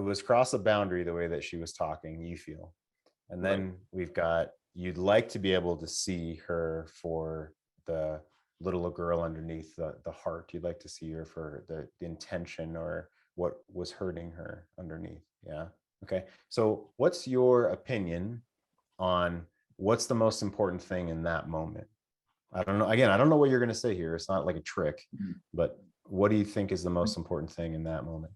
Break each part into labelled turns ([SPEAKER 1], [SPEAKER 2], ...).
[SPEAKER 1] it was cross a boundary the way that she was talking, you feel. And
[SPEAKER 2] Right.
[SPEAKER 1] then we've got, you'd like to be able to see her for the little girl underneath the heart. You'd like to see her for the intention or what was hurting her underneath. Yeah. Okay. So what's your opinion on what's the most important thing in that moment? I don't know. Again, I don't know what you're going to say here. It's not like a trick,
[SPEAKER 2] Mhm.
[SPEAKER 1] but what do you think is the most important thing in that moment?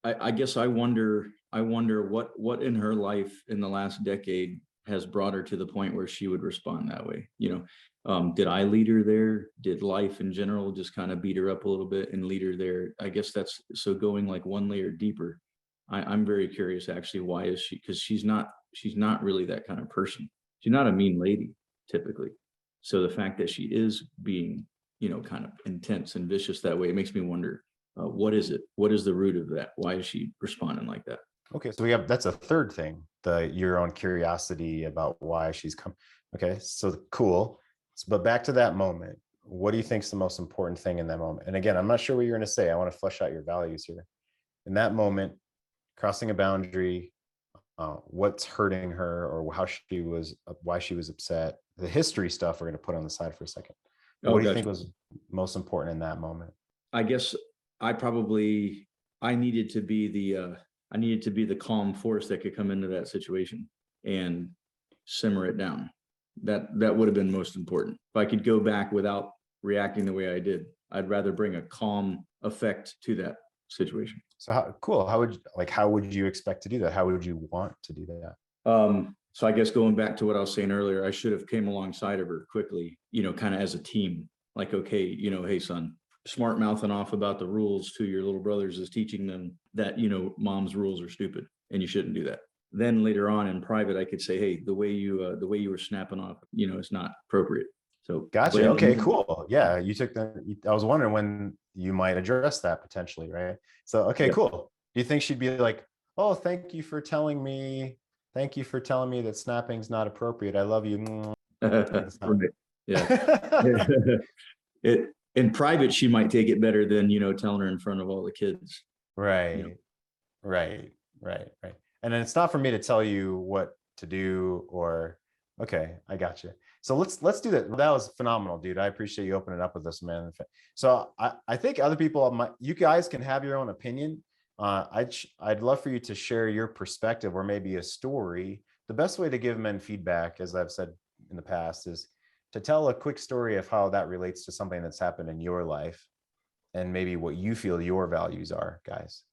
[SPEAKER 2] I guess I wonder what in her life in the last decade has brought her to the point where she would respond that way. Did I lead her there? Did life in general just kind of beat her up a little bit and lead her there? I guess that's so going like one layer deeper. I'm very curious actually. Why is she? Because she's not really that kind of person. She's not a mean lady typically. So the fact that she is being, kind of intense and vicious that way, it makes me wonder, what is it? What is the root of that? Why is she responding like that?
[SPEAKER 1] Okay, so we have, that's a third thing, your own curiosity about why she's come. Okay, so cool. But back to that moment, what do you think is the most important thing in that moment? And again, I'm not sure what you're going to say. I want to flesh out your values here. In that moment, crossing a boundary, what's hurting her, or how she was, why she was upset. The history stuff we're going to put on the side for a second. But
[SPEAKER 2] Oh,
[SPEAKER 1] what do you
[SPEAKER 2] gotcha.
[SPEAKER 1] think was most important in that moment?
[SPEAKER 2] I guess I probably I needed to be the calm force that could come into that situation and simmer it down. That would have been most important. If I could go back without reacting the way I did, I'd rather bring a calm effect to that situation.
[SPEAKER 1] So cool. How would you expect to do that? How would you want to do that?
[SPEAKER 2] So I guess going back to what I was saying earlier, I should have came alongside of her quickly, kind of as a team. Like, okay, hey son, smart mouthing off about the rules to your little brothers is teaching them that, mom's rules are stupid and you shouldn't do that. Then later on in private, I could say, hey, the way you were snapping off, it's not appropriate. So, but
[SPEAKER 1] Gotcha.
[SPEAKER 2] in the
[SPEAKER 1] Okay,
[SPEAKER 2] moment,
[SPEAKER 1] cool. Yeah, I was wondering when you might address that potentially, right? So, okay,
[SPEAKER 2] yeah,
[SPEAKER 1] cool. Do you think she'd be like, "Oh, thank you for telling me. Thank you for telling me that snapping's not appropriate. I love you." That's not.
[SPEAKER 2] right, yeah. It in private, she might take it better than telling her in front of all the kids. You know,
[SPEAKER 1] Right, right, right. And then it's not for me to tell you what to do or okay, I got you. So let's do that. That was phenomenal, dude. I appreciate you opening up with us, man. So I think other people might, you guys can have your own opinion. I'd love for you to share your perspective or maybe a story. The best way to give men feedback, as I've said in the past, is to tell a quick story of how that relates to something that's happened in your life and maybe what you feel your values are, guys.